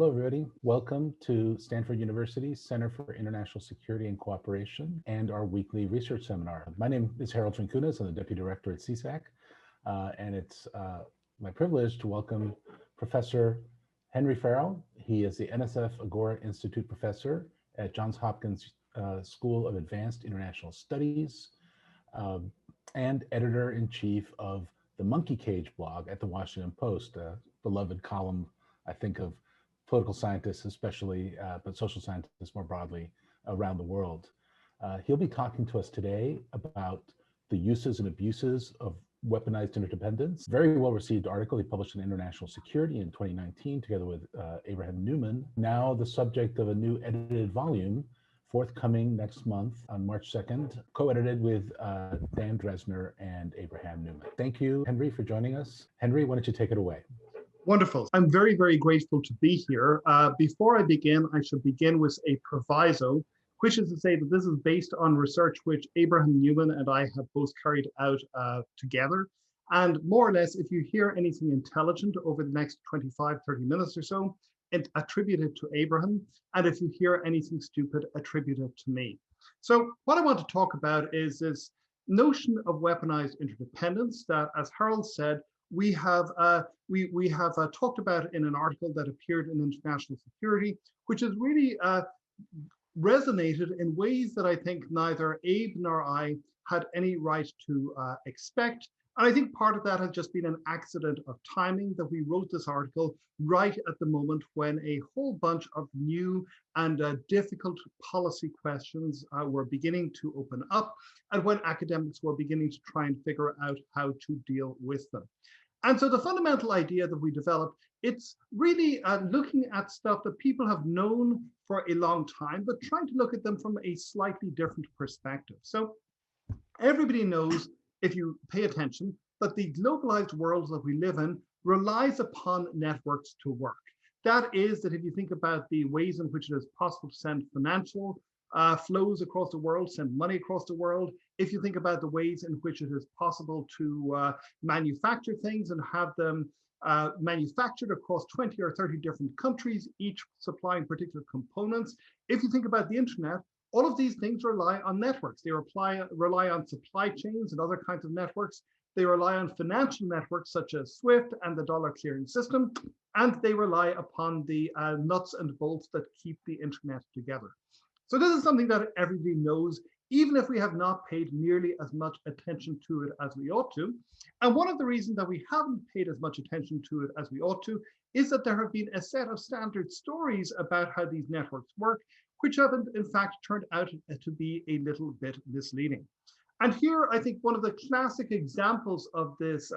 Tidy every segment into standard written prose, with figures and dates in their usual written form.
Hello, everybody. Welcome to Stanford University's Center for International Security and Cooperation and our weekly research seminar. My name is Harold Trincunas. I'm the Deputy Director at CSAC, and it's my privilege to welcome Professor Henry Farrell. He is the NSF Agora Institute Professor at Johns Hopkins School of Advanced International Studies and Editor-in-Chief of the Monkey Cage blog at the Washington Post, a beloved column, I think, of political scientists especially, but social scientists more broadly around the world. He'll be talking to us today about the uses and abuses of weaponized interdependence. Very well received article he published in International Security in 2019 together with Abraham Newman. Now the subject of a new edited volume forthcoming next month on March 2nd, co-edited with Dan Dresner and Abraham Newman. Thank you, Henry, for joining us. Henry, why don't you take it away? Wonderful. I'm very, very grateful to be here. Before I begin, I should begin with a proviso, which is to say that this is based on research which Abraham Newman and I have both carried out together. And more or less, if you hear anything intelligent over the next 25, 30 minutes or so, attribute it to Abraham. And if you hear anything stupid, attribute it to me. So what I want to talk about is this notion of weaponized interdependence that, as Harold said, we have talked about in an article that appeared in International Security, which has really resonated in ways that I think neither Abe nor I had any right to expect. And I think part of that has just been an accident of timing that we wrote this article right at the moment when a whole bunch of new and difficult policy questions were beginning to open up, and when academics were beginning to try and figure out how to deal with them. And so the fundamental idea that we developed, it's really looking at stuff that people have known for a long time, but trying to look at them from a slightly different perspective. So everybody knows, if you pay attention, that the globalized world that we live in relies upon networks to work. That is, that if you think about the ways in which it is possible to send financial flows across the world, send money across the world, if you think about the ways in which it is possible to manufacture things and have them manufactured across 20 or 30 different countries, each supplying particular components. If you think about the internet, all of these things rely on networks. They rely on supply chains and other kinds of networks. They rely on financial networks such as SWIFT and the dollar clearing system, and they rely upon the nuts and bolts that keep the internet together. So this is something that everybody knows, even if we have not paid nearly as much attention to it as we ought to. And one of the reasons that we haven't paid as much attention to it as we ought to is that there have been a set of standard stories about how these networks work, which have in fact turned out to be a little bit misleading. And here, I think one of the classic examples of this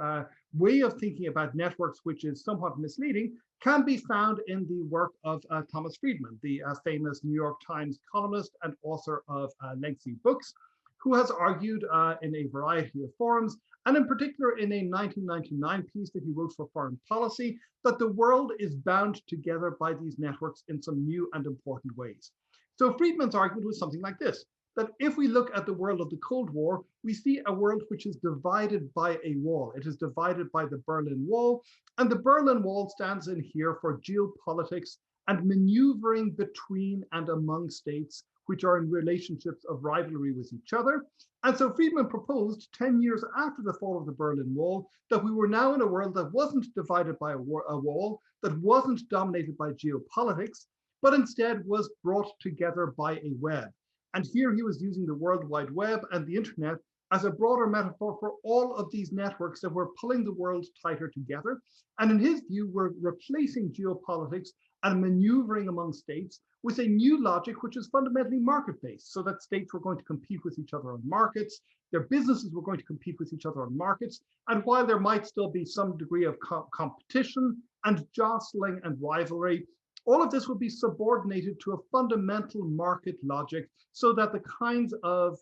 way of thinking about networks, which is somewhat misleading, can be found in the work of Thomas Friedman, the famous New York Times columnist and author of lengthy books, who has argued in a variety of forums, and in particular in a 1999 piece that he wrote for Foreign Policy, that the world is bound together by these networks in some new and important ways. So Friedman's argument was something like this, that if we look at the world of the Cold War, we see a world which is divided by a wall. It is divided by the Berlin Wall, and the Berlin Wall stands in here for geopolitics and maneuvering between and among states which are in relationships of rivalry with each other. And so Friedman proposed 10 years after the fall of the Berlin Wall that we were now in a world that wasn't divided by a wall, that wasn't dominated by geopolitics, but instead was brought together by a web. And here he was using the World Wide Web and the internet as a broader metaphor for all of these networks that were pulling the world tighter together. And in his view, we're replacing geopolitics and maneuvering among states with a new logic, which is fundamentally market-based, so that states were going to compete with each other on markets, their businesses were going to compete with each other on markets, and while there might still be some degree of competition and jostling and rivalry, all of this would be subordinated to a fundamental market logic so that the kinds of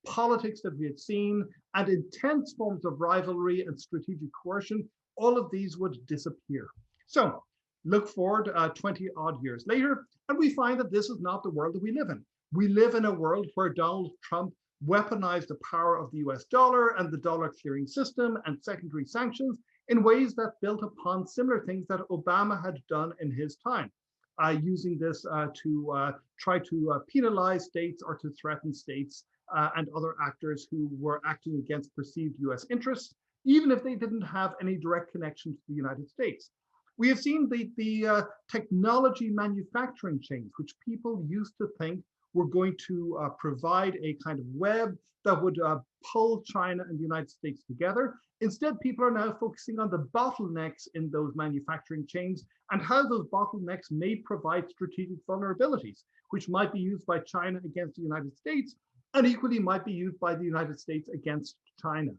politics that we had seen and intense forms of rivalry and strategic coercion, all of these would disappear. So look forward 20 odd years later, and we find that this is not the world that we live in. We live in a world where Donald Trump weaponized the power of the US dollar and the dollar clearing system and secondary sanctions in ways that built upon similar things that Obama had done in his time. using this to try to penalize states or to threaten states and other actors who were acting against perceived US interests, even if they didn't have any direct connection to the United States. We have seen the technology manufacturing chains, which people used to think were going to provide a kind of web that would pull China and the United States together. Instead, people are now focusing on the bottlenecks in those manufacturing chains and how those bottlenecks may provide strategic vulnerabilities, which might be used by China against the United States and equally might be used by the United States against China.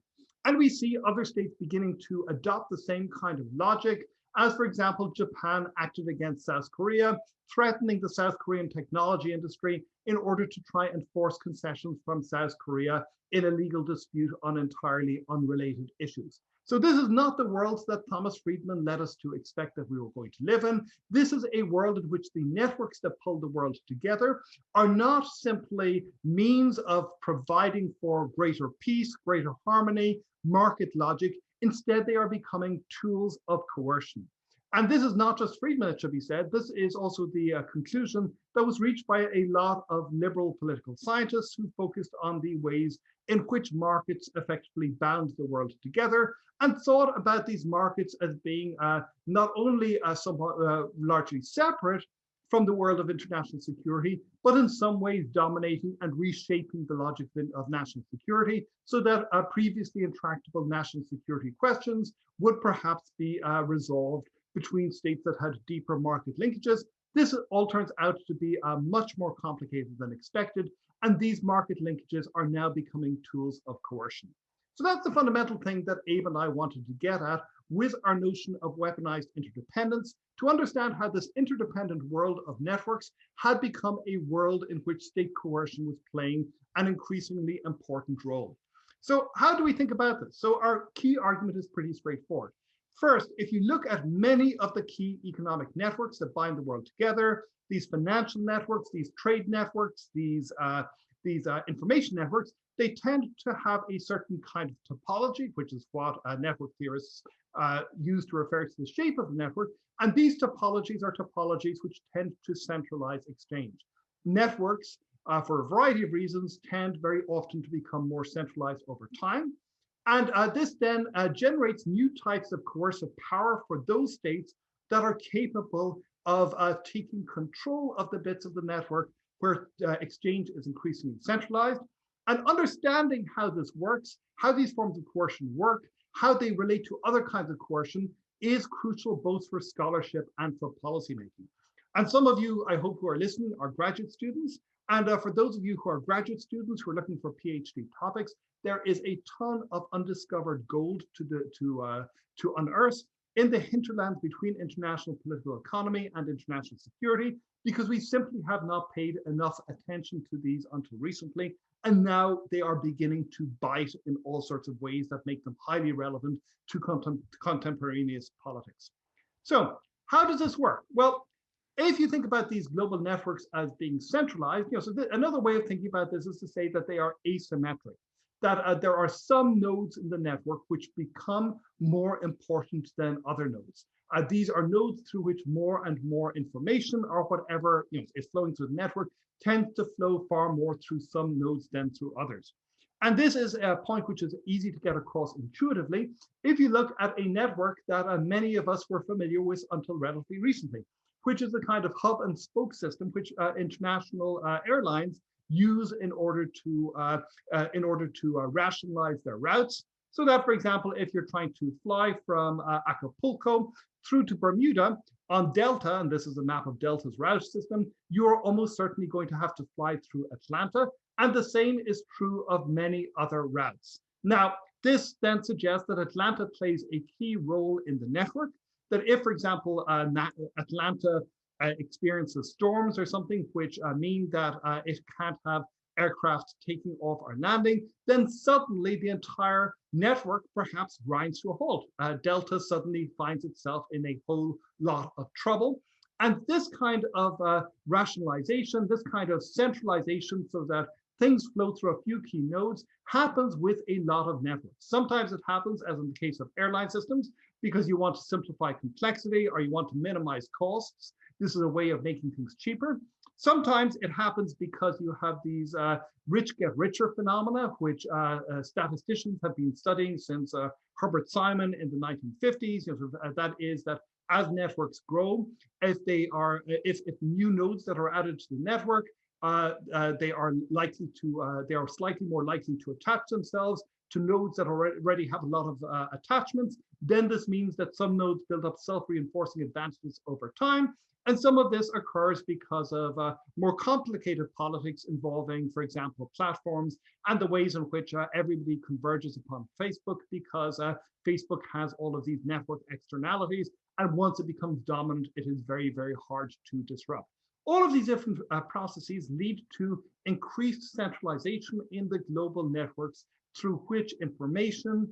And we see other states beginning to adopt the same kind of logic, as for example, Japan acted against South Korea, threatening the South Korean technology industry in order to try and force concessions from South Korea in a legal dispute on entirely unrelated issues. So this is not the world that Thomas Friedman led us to expect that we were going to live in. This is a world in which the networks that pull the world together are not simply means of providing for greater peace, greater harmony, market logic. Instead, they are becoming tools of coercion. And this is not just Friedman, it should be said. This is also the conclusion that was reached by a lot of liberal political scientists who focused on the ways in which markets effectively bound the world together and thought about these markets as being not only somewhat largely separate from the world of international security, but in some ways dominating and reshaping the logic of national security so that previously intractable national security questions would perhaps be resolved between states that had deeper market linkages. This all turns out to be much more complicated than expected, and these market linkages are now becoming tools of coercion. So that's the fundamental thing that Abe and I wanted to get at with our notion of weaponized interdependence, to understand how this interdependent world of networks had become a world in which state coercion was playing an increasingly important role. So how do we think about this? So our key argument is pretty straightforward. First, if you look at many of the key economic networks that bind the world together, these financial networks, these trade networks, these information networks, they tend to have a certain kind of topology, which is what network theorists use to refer to the shape of the network. And these topologies are topologies which tend to centralize exchange. Networks, for a variety of reasons, tend very often to become more centralized over time. And this then generates new types of coercive power for those states that are capable of taking control of the bits of the network where exchange is increasingly centralized. And understanding how this works, how these forms of coercion work, how they relate to other kinds of coercion is crucial both for scholarship and for policymaking. And some of you, I hope, who are listening are graduate students. And for those of you who are graduate students who are looking for PhD topics, there is a ton of undiscovered gold to unearth in the hinterlands between international political economy and international security, because we simply have not paid enough attention to these until recently. And now they are beginning to bite in all sorts of ways that make them highly relevant to contemporaneous politics. So how does this work? Well, if you think about these global networks as being centralized, so another way of thinking about this is to say that they are asymmetric, that there are some nodes in the network which become more important than other nodes. These are nodes through which more and more information or whatever is flowing through the network tends to flow far more through some nodes than through others. And this is a point which is easy to get across intuitively if you look at a network that many of us were familiar with until relatively recently, which is the kind of hub and spoke system which international airlines use in order to rationalize their routes. So that, for example, if you're trying to fly from Acapulco through to Bermuda on Delta, and this is a map of Delta's route system, you're almost certainly going to have to fly through Atlanta. And the same is true of many other routes. Now, this then suggests that Atlanta plays a key role in the network, that if, for example, Atlanta experiences storms or something which mean that it can't have aircraft taking off or landing, then suddenly the entire network perhaps grinds to a halt. Delta suddenly finds itself in a whole lot of trouble. And this kind of rationalization, this kind of centralization so that things flow through a few key nodes happens with a lot of networks. Sometimes it happens, as in the case of airline systems, because you want to simplify complexity or you want to minimize costs. This is a way of making things cheaper. Sometimes it happens because you have these rich get richer phenomena, which statisticians have been studying since Herbert Simon in the 1950s. That is that as networks grow, if new nodes that are added to the network, they are slightly more likely to attach themselves to nodes that already have a lot of attachments. Then this means that some nodes build up self-reinforcing advantages over time. And some of this occurs because of more complicated politics involving, for example, platforms and the ways in which everybody converges upon Facebook, because Facebook has all of these network externalities. And once it becomes dominant, it is very, very hard to disrupt. All of these different processes lead to increased centralization in the global networks through which information,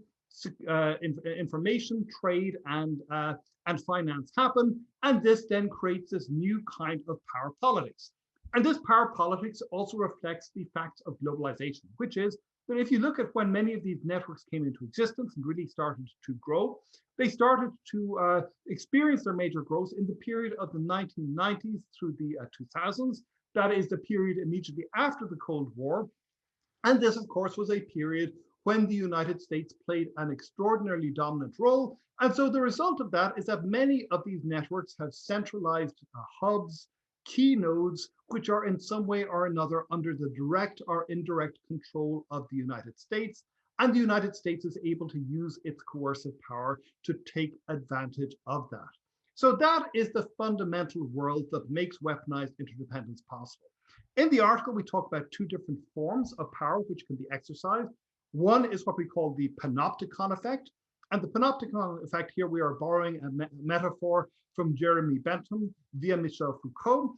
trade, and finance happen. And this then creates this new kind of power politics. And this power politics also reflects the facts of globalization, which is that if you look at when many of these networks came into existence and really started to grow, they started to experience their major growth in the period of the 1990s through the 2000s. That is the period immediately after the Cold War. And this, of course, was a period when the United States played an extraordinarily dominant role. And so the result of that is that many of these networks have centralized hubs, key nodes, which are in some way or another under the direct or indirect control of the United States. And the United States is able to use its coercive power to take advantage of that. So that is the fundamental world that makes weaponized interdependence possible. In the article, we talk about two different forms of power which can be exercised. One is what we call the panopticon effect. And the panopticon effect here, we are borrowing a metaphor from Jeremy Bentham via Michel Foucault.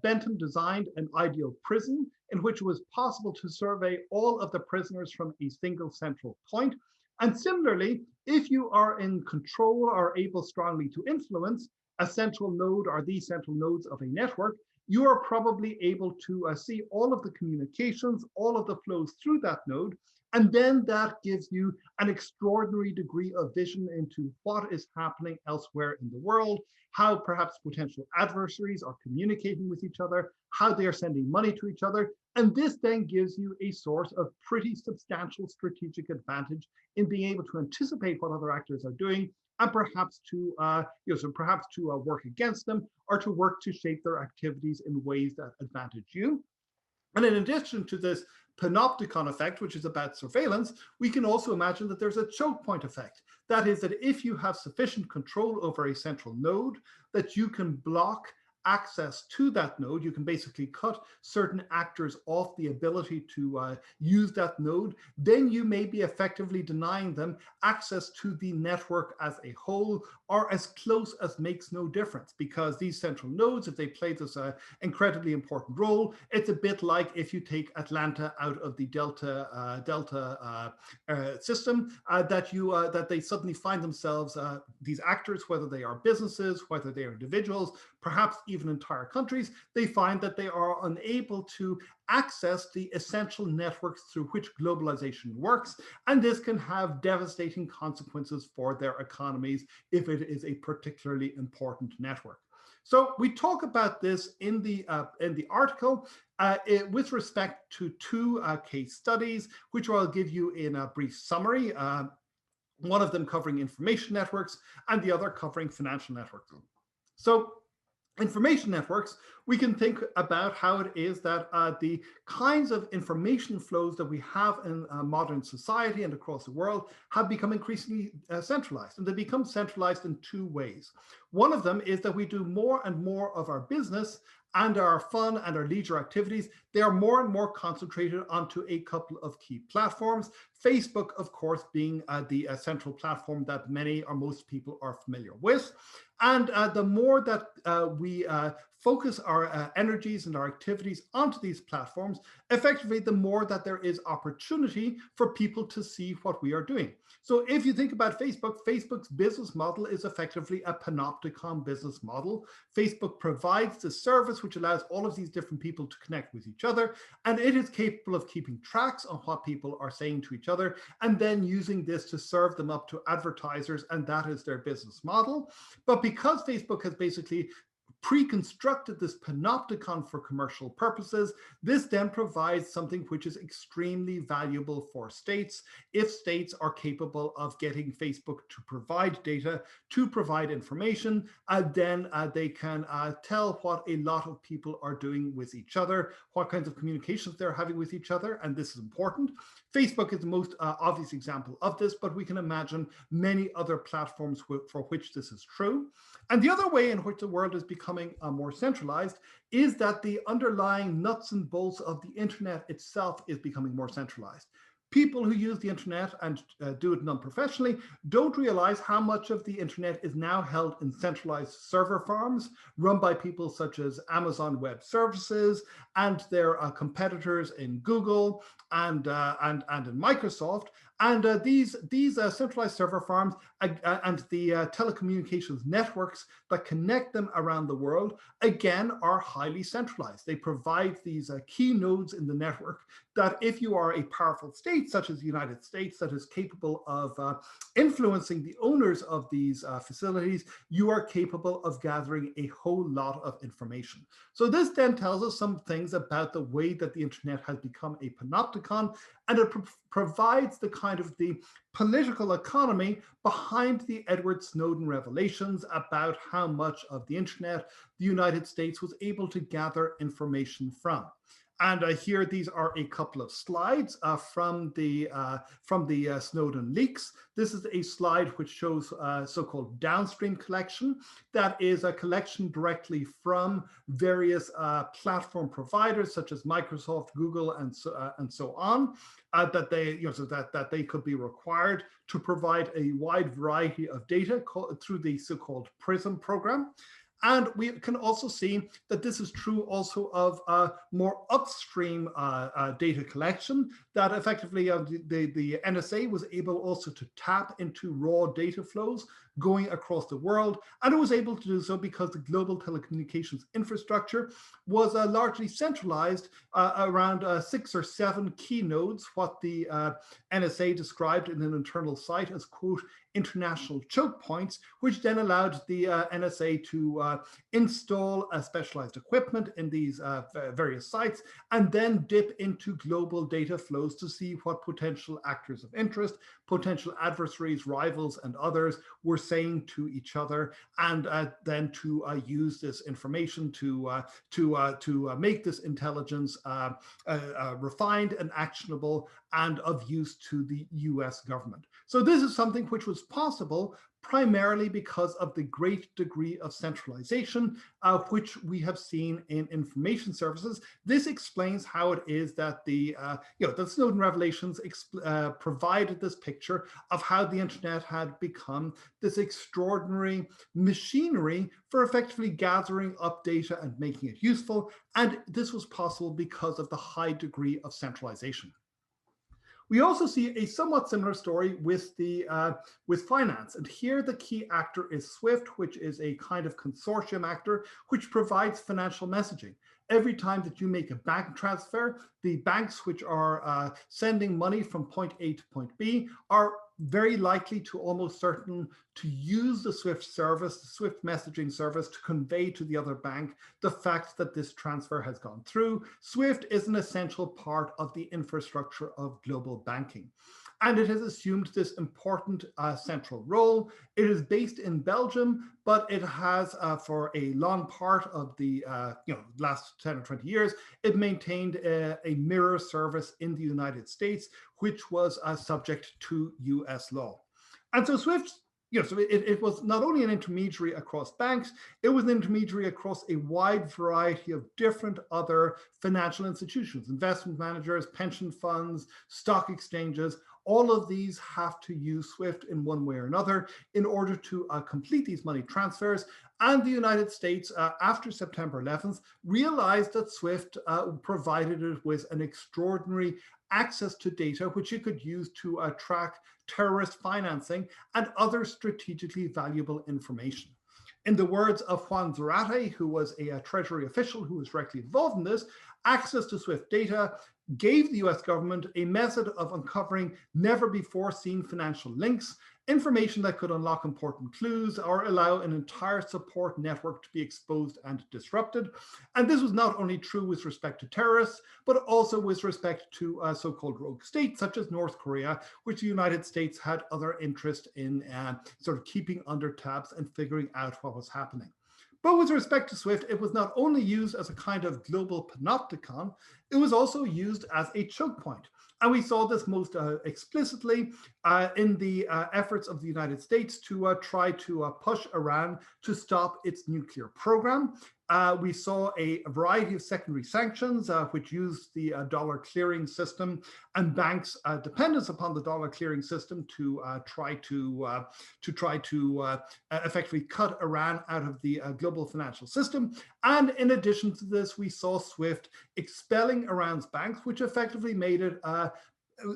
Bentham designed an ideal prison in which it was possible to survey all of the prisoners from a single central point. And similarly, if you are in control or able strongly to influence a central node or the central nodes of a network, you are probably able to see all of the communications, all of the flows through that node. And then that gives you an extraordinary degree of vision into what is happening elsewhere in the world, how perhaps potential adversaries are communicating with each other, how they are sending money to each other. And this then gives you a source of pretty substantial strategic advantage in being able to anticipate what other actors are doing, and perhaps to work against them or to work to shape their activities in ways that advantage you. And in addition to this panopticon effect, which is about surveillance, we can also imagine that there's a choke point effect. That is that if you have sufficient control over a central node, that you can block access to that node. You can basically cut certain actors off the ability to use that node. Then you may be effectively denying them access to the network as a whole, or as close as makes no difference, because these central nodes, if they play this incredibly important role, it's a bit like if you take Atlanta out of the Delta system, that they suddenly find themselves, these actors, whether they are businesses, whether they are individuals, perhaps even entire countries, they find that they are unable to access the essential networks through which globalization works. And this can have devastating consequences for their economies if it is a particularly important network. So we talk about this in the article with respect to two case studies, which I'll give you in a brief summary. One of them covering information networks and the other covering financial networks. So information networks, we can think about how it is that the kinds of information flows that we have in modern society and across the world have become increasingly centralized. And they become centralized in two ways. One of them is that we do more and more of our business and our fun and our leisure activities, they are more and more concentrated onto a couple of key platforms. Facebook, of course, being the central platform that many or most people are familiar with. And the more that we focus our energies and our activities onto these platforms, effectively, the more that there is opportunity for people to see what we are doing. So if you think about Facebook, Facebook's business model is effectively a panopticon business model. Facebook provides the service which allows all of these different people to connect with each other, and it is capable of keeping tracks on what people are saying to each other, and then using this to serve them up to advertisers, and that is their business model. But because Facebook has basically pre-constructed this panopticon for commercial purposes. This then provides something which is extremely valuable for states if states are capable of getting Facebook to provide data, to provide information, then they can tell what a lot of people are doing with each other, what kinds of communications they're having with each other, and this is important. Facebook is the most obvious example of this, but we can imagine many other platforms for which this is true. And the other way in which the world is becoming more centralized is that the underlying nuts and bolts of the internet itself is becoming more centralized. People who use the internet and do it non-professionally don't realize how much of the internet is now held in centralized server farms run by people such as Amazon Web Services and their competitors in Google and in Microsoft. And these centralized server farms and the telecommunications networks that connect them around the world, again, are highly centralized. They provide these key nodes in the network that if you are a powerful state, such as the United States, that is capable of influencing the owners of these facilities, you are capable of gathering a whole lot of information. So this then tells us some things about the way that the internet has become a panopticon, and it provides the kind of the political economy behind the Edward Snowden revelations about how much of the internet the United States was able to gather information from. And here, these are a couple of slides from the Snowden leaks. This is a slide which shows so-called downstream collection. That is a collection directly from various platform providers such as Microsoft, Google, and so on, that they, so that they could be required to provide a wide variety of data through the so-called PRISM program. And we can also see that this is true also of more upstream data collection, that effectively the NSA was able also to tap into raw data flows going across the world. And it was able to do so because the global telecommunications infrastructure was largely centralized around 6 or 7 key nodes, what the NSA described in an internal site as, quote, international choke points, which then allowed the NSA to install specialized equipment in these various sites and then dip into global data flows to see what potential actors of interest, potential adversaries, rivals, and others were saying to each other, and then to use this information to make this intelligence refined and actionable and of use to the US government. So this is something which was possible primarily because of the great degree of centralization, which we have seen in information services. This explains how it is that the Snowden revelations provided this picture of how the internet had become this extraordinary machinery for effectively gathering up data and making it useful. And this was possible because of the high degree of centralization. We also see a somewhat similar story with finance, and here the key actor is SWIFT, which is a kind of consortium actor which provides financial messaging. Every time that you make a bank transfer, the banks which are sending money from point A to point B are very likely to almost certain to use the SWIFT service, the SWIFT messaging service, to convey to the other bank the fact that this transfer has gone through. SWIFT is an essential part of the infrastructure of global banking. And it has assumed this important central role. It is based in Belgium, but it has, for a long part of the last 10 or 20 years, it maintained a mirror service in the United States, which was subject to US law. And so SWIFT, so it was not only an intermediary across banks, it was an intermediary across a wide variety of different other financial institutions, investment managers, pension funds, stock exchanges. All of these have to use SWIFT in one way or another in order to complete these money transfers. And the United States, after September 11th, realized that SWIFT provided it with an extraordinary access to data which it could use to track terrorist financing and other strategically valuable information. In the words of Juan Zarate, who was a Treasury official who was directly involved in this, access to SWIFT data gave the US government a method of uncovering never before seen financial links. information that could unlock important clues or allow an entire support network to be exposed and disrupted. And this was not only true with respect to terrorists, but also with respect to so-called rogue states such as North Korea, which the United States had other interest in sort of keeping under tabs and figuring out what was happening. But with respect to SWIFT, it was not only used as a kind of global panopticon, it was also used as a choke point. And we saw this most explicitly in the efforts of the United States to try to push Iran to stop its nuclear program. We saw a variety of secondary sanctions, which used the dollar clearing system and banks' dependence upon the dollar clearing system to try to effectively cut Iran out of the global financial system. And in addition to this, we saw SWIFT expelling Iran's banks, which effectively made it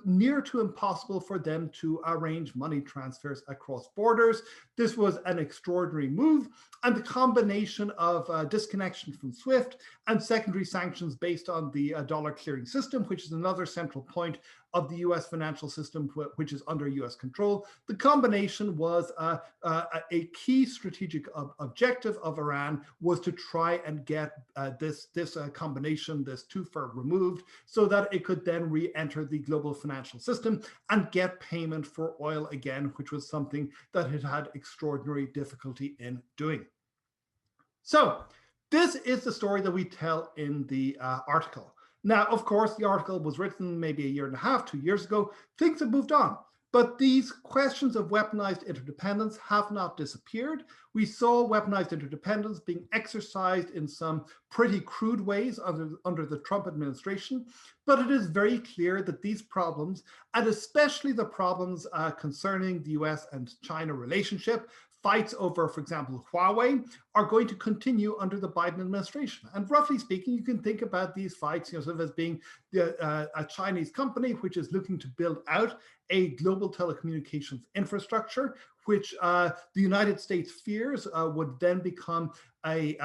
near to impossible for them to arrange money transfers across borders. This was an extraordinary move, and the combination of disconnection from SWIFT and secondary sanctions based on the dollar clearing system, which is another central point of the US financial system, which is under US control. The combination was a key strategic objective of Iran was to try and get this combination, this twofer removed, so that it could then re-enter the global financial system and get payment for oil again, which was something that it had extraordinary difficulty in doing. So this is the story that we tell in the article. Now, of course, the article was written maybe a year and a half, 2 years ago. Things have moved on. But these questions of weaponized interdependence have not disappeared. We saw weaponized interdependence being exercised in some pretty crude ways under the Trump administration. But it is very clear that these problems, and especially the problems concerning the US and China relationship, fights over, for example, Huawei, are going to continue under the Biden administration. And roughly speaking, you can think about these fights sort of as being a Chinese company which is looking to build out a global telecommunications infrastructure, which the United States fears would then become a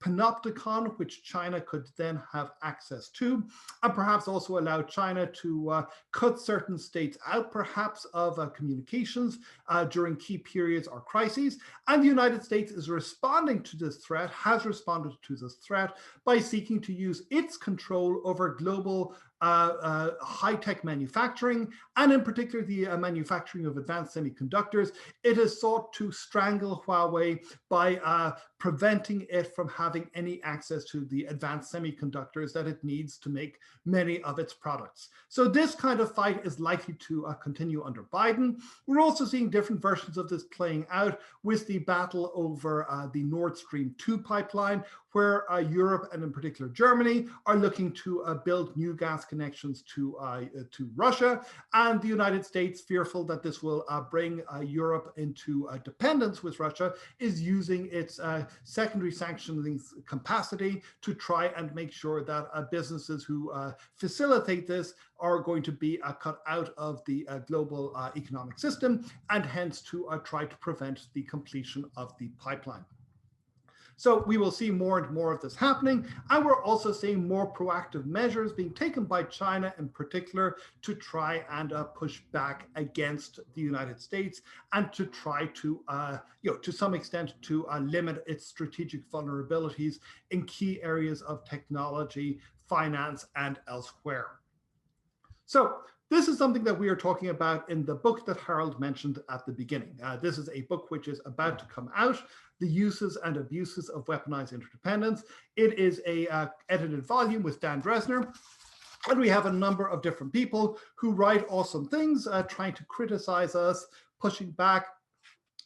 panopticon, which China could then have access to, and perhaps also allow China to cut certain states out, perhaps of communications during key periods or crises. And the United States is responding to this threat, has responded to this threat by seeking to use its control over global high-tech manufacturing, and in particular the manufacturing of advanced semiconductors. It has sought to strangle Huawei by preventing it from having any access to the advanced semiconductors that it needs to make many of its products. So this kind of fight is likely to continue under Biden. We're also seeing different versions of this playing out with the battle over the Nord Stream 2 pipeline, where Europe and in particular Germany are looking to build new gas connections to Russia, and the United States, fearful that this will bring Europe into dependence with Russia, is using its secondary sanctioning capacity to try and make sure that businesses who facilitate this are going to be cut out of the global economic system, and hence to try to prevent the completion of the pipeline. So we will see more and more of this happening, and we're also seeing more proactive measures being taken by China in particular to try and push back against the United States, and to try to, to some extent, to limit its strategic vulnerabilities in key areas of technology, finance, and elsewhere. So this is something that we are talking about in the book that Harold mentioned at the beginning. This is a book which is about to come out, The Uses and Abuses of Weaponized Interdependence. It is a edited volume with Dan Dresner. And we have a number of different people who write awesome things, trying to criticize us, pushing back,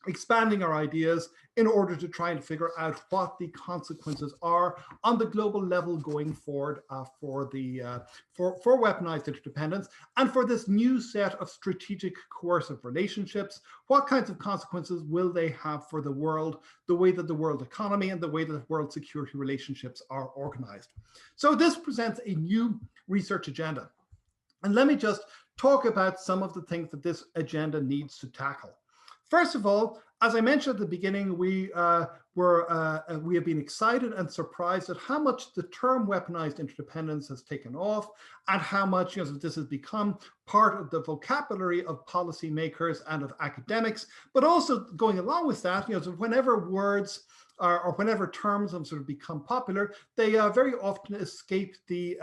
expanding our ideas in order to try and figure out what the consequences are on the global level going forward for weaponized interdependence, and for this new set of strategic coercive relationships. What kinds of consequences will they have for the world, the way that the world economy and the way that world security relationships are organized? So this presents a new research agenda. And let me just talk about some of the things that this agenda needs to tackle. First of all, as I mentioned at the beginning, we have been excited and surprised at how much the term weaponized interdependence has taken off, and how much this has become part of the vocabulary of policymakers and of academics. But also going along with that, whenever words or whenever terms have sort of become popular, they very often escape the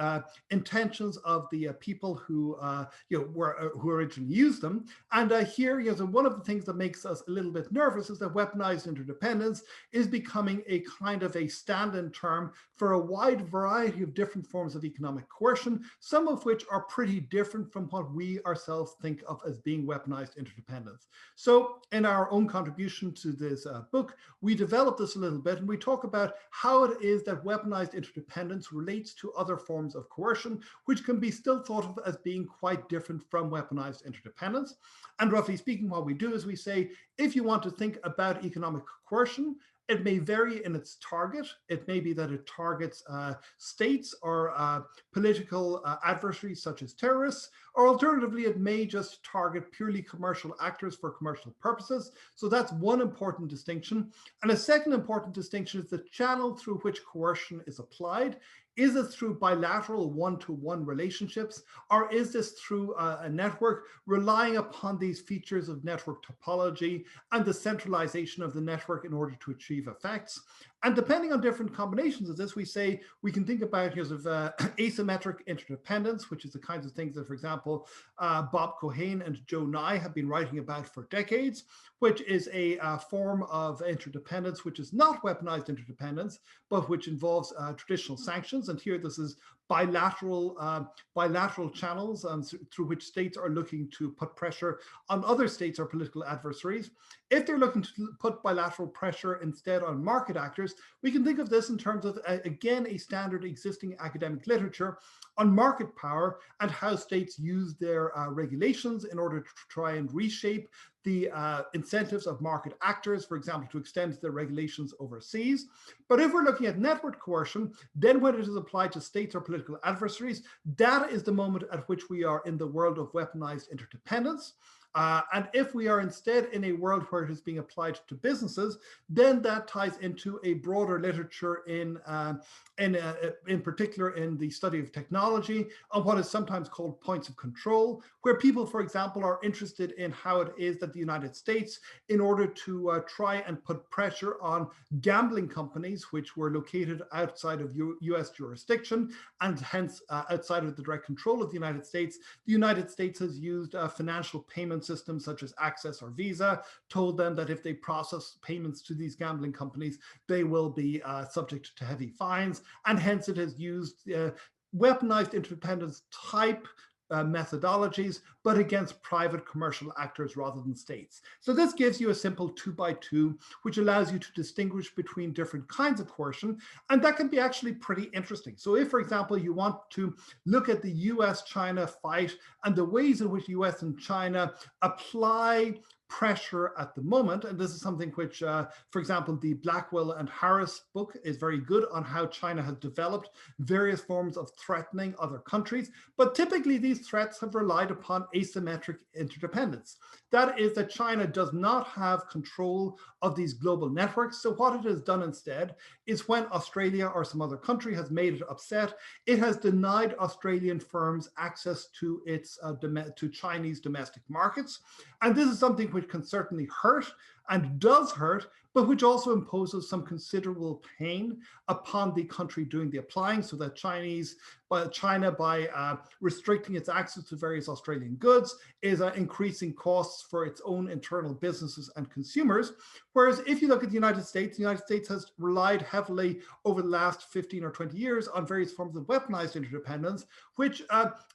intentions of the people who who originally used them. And here, one of the things that makes us a little bit nervous is that weaponized interdependence is becoming a kind of a stand-in term for a wide variety of different forms of economic coercion, some of which are pretty different from what we ourselves think of as being weaponized interdependence. So in our own contribution to this book, we developed this a little bit, and we talk about how it is that weaponized interdependence relates to other forms of coercion, which can be still thought of as being quite different from weaponized interdependence. And roughly speaking, what we do is we say, if you want to think about economic coercion, it may vary in its target. It may be that it targets states or political adversaries such as terrorists, or alternatively, it may just target purely commercial actors for commercial purposes. So that's one important distinction. And a second important distinction is the channel through which coercion is applied. Is it through bilateral one-to-one relationships, or is this through a network relying upon these features of network topology and the centralization of the network in order to achieve effects? And depending on different combinations of this, we say we can think about asymmetric interdependence, which is the kinds of things that, for example, Bob Cohen and Joe Nye have been writing about for decades, which is a form of interdependence which is not weaponized interdependence, but which involves traditional sanctions. And here this is bilateral channels through which states are looking to put pressure on other states or political adversaries. If they're looking to put bilateral pressure instead on market actors, we can think of this in terms of, again, a standard existing academic literature on market power and how states use their regulations in order to try and reshape the incentives of market actors, for example, to extend their regulations overseas. But if we're looking at network coercion, then when it is applied to states or political adversaries, that is the moment at which we are in the world of weaponized interdependence. And if we are instead in a world where it is being applied to businesses, then that ties into a broader literature in particular in the study of technology, on what is sometimes called points of control, where people, for example, are interested in how it is that the United States, in order to try and put pressure on gambling companies, which were located outside of US jurisdiction and hence outside of the direct control of the United States has used financial payment systems such as Access or Visa, told them that if they process payments to these gambling companies, they will be subject to heavy fines, and hence it has used weaponized interdependence type methodologies, but against private commercial actors rather than states. So this gives you a simple 2x2, which allows you to distinguish between different kinds of coercion, and that can be actually pretty interesting. So if, for example, you want to look at the US-China fight and the ways in which US and China apply pressure at the moment, and this is something which, for example, the Blackwell and Harris book is very good on how China has developed various forms of threatening other countries, but typically these threats have relied upon asymmetric interdependence. That is that China does not have control of these global networks, so what it has done instead is when Australia or some other country has made it upset, it has denied Australian firms access to its to Chinese domestic markets, and this is something which can certainly hurt and does hurt, but which also imposes some considerable pain upon the country doing the applying, so that China, by restricting its access to various Australian goods, is increasing costs for its own internal businesses and consumers. Whereas if you look at the United States has relied heavily over the last 15 or 20 years on various forms of weaponized interdependence, which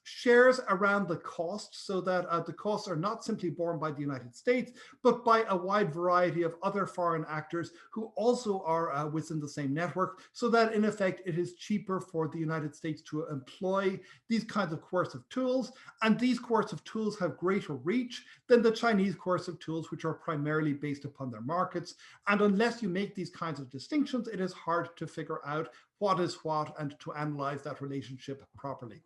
shares around the cost, so that the costs are not simply borne by the United States, but by a wide variety of other foreign actors who also are within the same network, so that in effect it is cheaper for the United States to employ these kinds of coercive tools, and these coercive tools have greater reach than the Chinese coercive tools, which are primarily based upon their markets. And unless you make these kinds of distinctions, it is hard to figure out what is what and to analyze that relationship properly.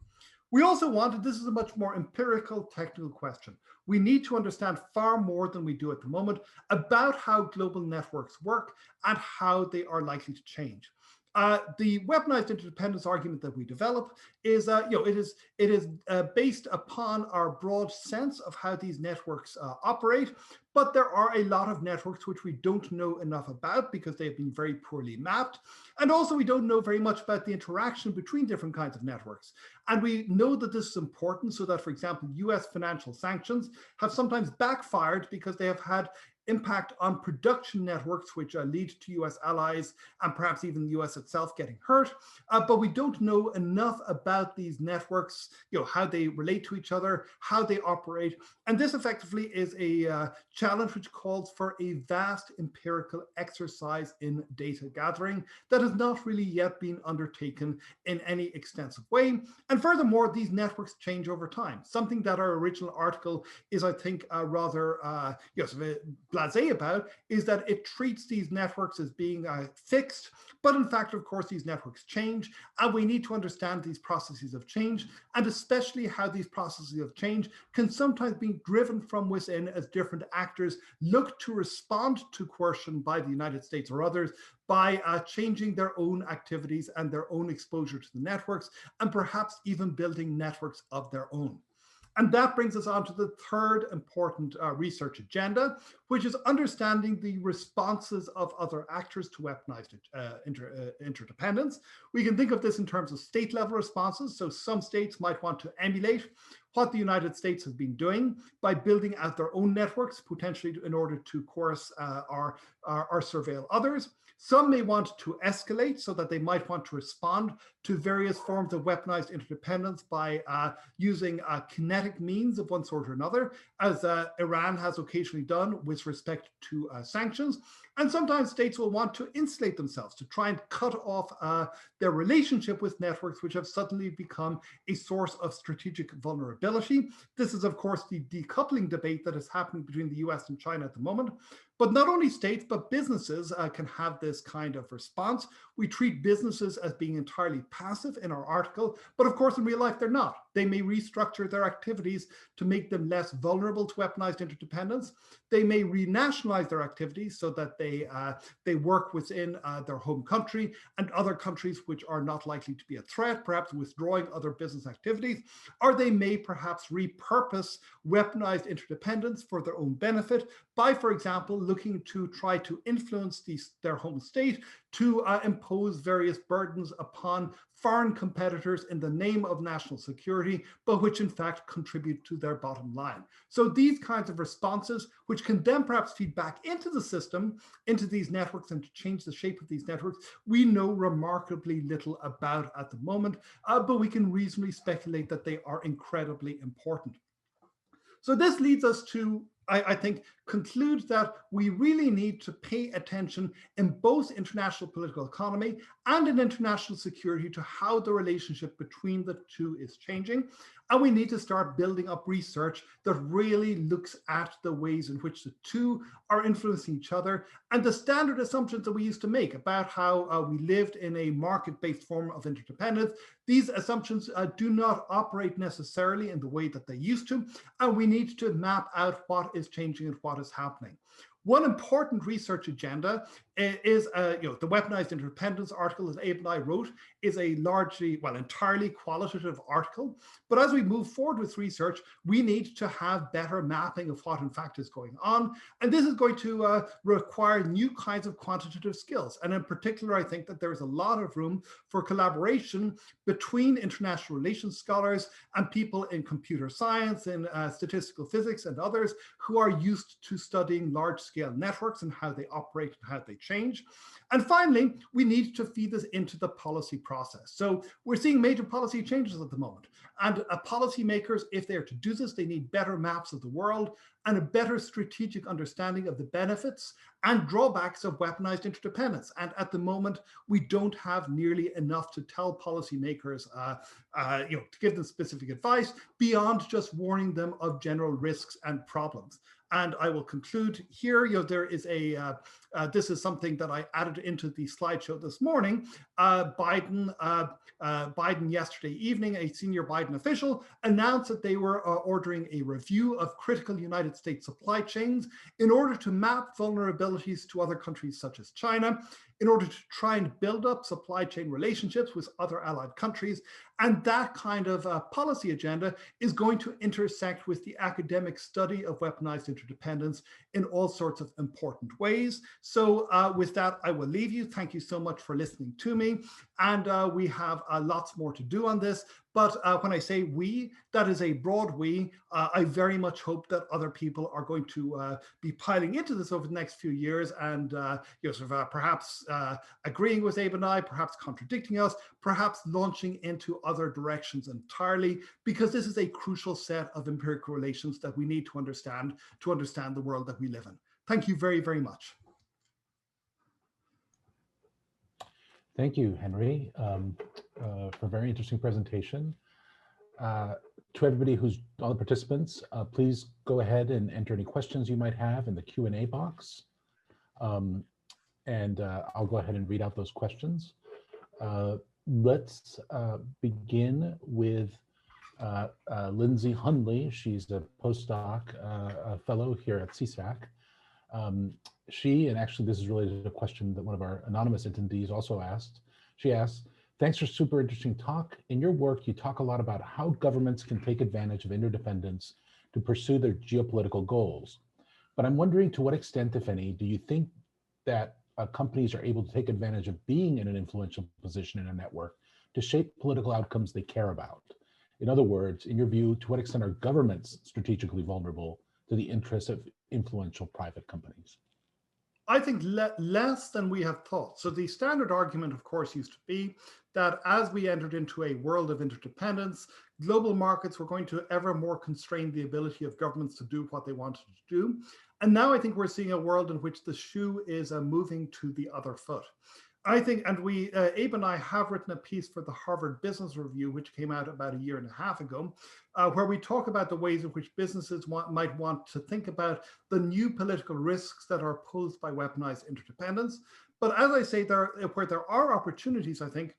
We also wanted, this is a much more empirical, technical question. We need to understand far more than we do at the moment about how global networks work and how they are likely to change. The weaponized interdependence argument that we develop is, it is based upon our broad sense of how these networks operate, but there are a lot of networks which we don't know enough about because they've been very poorly mapped. And also we don't know very much about the interaction between different kinds of networks. And we know that this is important so that, for example, US financial sanctions have sometimes backfired because they have had impact on production networks, which lead to US allies and perhaps even the US itself getting hurt. But we don't know enough about these networks, how they relate to each other, how they operate. And this effectively is a challenge which calls for a vast empirical exercise in data gathering that has not really yet been undertaken in any extensive way. And furthermore, these networks change over time. Something that our original article is, I think, rather blasé about is that it treats these networks as being fixed, but in fact, of course, these networks change, and we need to understand these processes of change, and especially how these processes of change can sometimes be driven from within as different actors look to respond to coercion by the United States or others by changing their own activities and their own exposure to the networks, and perhaps even building networks of their own. And that brings us on to the third important research agenda, which is understanding the responses of other actors to weaponized interdependence. We can think of this in terms of state level responses. So some states might want to emulate what the United States has been doing by building out their own networks, potentially in order to coerce or surveil others. Some may want to escalate so that they might want to respond to various forms of weaponized interdependence by using kinetic means of one sort or another, as Iran has occasionally done with respect to sanctions. And sometimes states will want to insulate themselves to try and cut off their relationship with networks which have suddenly become a source of strategic vulnerability. This is, of course, the decoupling debate that is happening between the US and China at the moment. But not only states, but businesses can have this kind of response. We treat businesses as being entirely passive in our article, but of course in real life they're not. They may restructure their activities to make them less vulnerable to weaponized interdependence. They may renationalize their activities so that they work within their home country and other countries which are not likely to be a threat, perhaps withdrawing other business activities, or they may perhaps repurpose weaponized interdependence for their own benefit by, for example, looking to try to influence their home state to impose various burdens upon foreign competitors in the name of national security, but which in fact contribute to their bottom line. So these kinds of responses, which can then perhaps feed back into the system, into these networks, and to change the shape of these networks, we know remarkably little about at the moment, but we can reasonably speculate that they are incredibly important. So this leads us to, I think, conclude that we really need to pay attention in both international political economy and in international security to how the relationship between the two is changing. And we need to start building up research that really looks at the ways in which the two are influencing each other and the standard assumptions that we used to make about how we lived in a market-based form of interdependence. These assumptions do not operate necessarily in the way that they used to, and we need to map out what is changing and what is happening. One important research agenda is, the Weaponized Interdependence article that Abe and I wrote is a largely, well, entirely qualitative article. But as we move forward with research, we need to have better mapping of what in fact is going on. And this is going to require new kinds of quantitative skills. And in particular, I think that there is a lot of room for collaboration between international relations scholars and people in computer science and statistical physics and others who are used to studying large-scale networks and how they operate and how they change. And finally, we need to feed this into the policy process. So we're seeing major policy changes at the moment. And policymakers, if they are to do this, they need better maps of the world and a better strategic understanding of the benefits and drawbacks of weaponized interdependence. And at the moment, we don't have nearly enough to tell policymakers, to give them specific advice beyond just warning them of general risks and problems. And I will conclude here. There is a this is something that I added into the slideshow this morning. Biden yesterday evening, a senior Biden official announced that they were ordering a review of critical United States supply chains in order to map vulnerabilities to other countries such as China, in order to try and build up supply chain relationships with other allied countries. And that kind of policy agenda is going to intersect with the academic study of weaponized interdependence in all sorts of important ways. So with that, I will leave you. Thank you so much for listening to me. And we have lots more to do on this. But when I say we, that is a broad we. I very much hope that other people are going to be piling into this over the next few years and perhaps agreeing with Abe and I, perhaps contradicting us, perhaps launching into other directions entirely, because this is a crucial set of empirical relations that we need to understand the world that we live in. Thank you very, very much. Thank you, Henry, for a very interesting presentation. To everybody all the participants, please go ahead and enter any questions you might have in the Q&A box. And I'll go ahead and read out those questions. Let's begin with Lindsay Hundley. She's a postdoc fellow here at CSAC. She, and actually this is related to a question that one of our anonymous attendees also asked. She asked, thanks for super interesting talk. In your work, you talk a lot about how governments can take advantage of interdependence to pursue their geopolitical goals. But I'm wondering, to what extent, if any, do you think that companies are able to take advantage of being in an influential position in a network to shape political outcomes they care about? In other words, in your view, to what extent are governments strategically vulnerable to the interests of influential private companies? I think less than we have thought. So the standard argument, of course, used to be that as we entered into a world of interdependence, global markets were going to ever more constrain the ability of governments to do what they wanted to do. And now I think we're seeing a world in which the shoe is moving to the other foot. I think, and Abe and I have written a piece for the Harvard Business Review, which came out about 1.5 years ago, where we talk about the ways in which businesses might want to think about the new political risks that are posed by weaponized interdependence. But as I say, where there are opportunities, I think,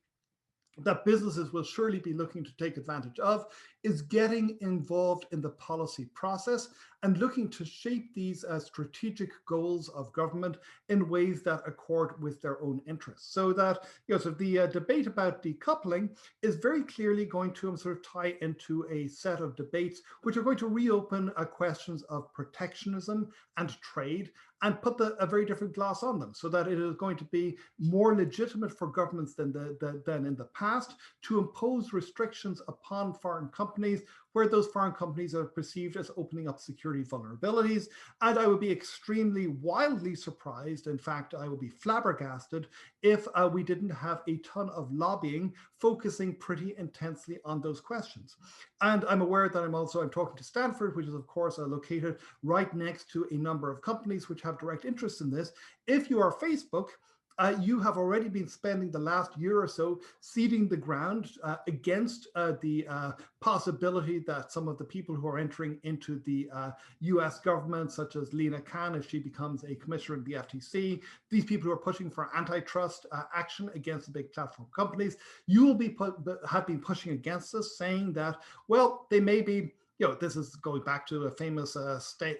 that businesses will surely be looking to take advantage of is getting involved in the policy process and looking to shape these strategic goals of government in ways that accord with their own interests. So that, so the debate about decoupling is very clearly going to sort of tie into a set of debates which are going to reopen questions of protectionism and trade and put a very different gloss on them, so that it is going to be more legitimate for governments than in the past to impose restrictions upon foreign companies where those foreign companies are perceived as opening up security vulnerabilities. And I would be extremely wildly surprised, in fact, I would be flabbergasted if we didn't have a ton of lobbying focusing pretty intensely on those questions. And I'm aware that I'm talking to Stanford, which is of course located right next to a number of companies which have direct interest in this. If you are Facebook, you have already been spending the last year or so seeding the ground against the possibility that some of the people who are entering into the US government, such as Lena Khan, if she becomes a commissioner of the FTC, these people who are pushing for antitrust action against the big platform companies, you will have been pushing against us, saying that, well, they may be, this is going back to a famous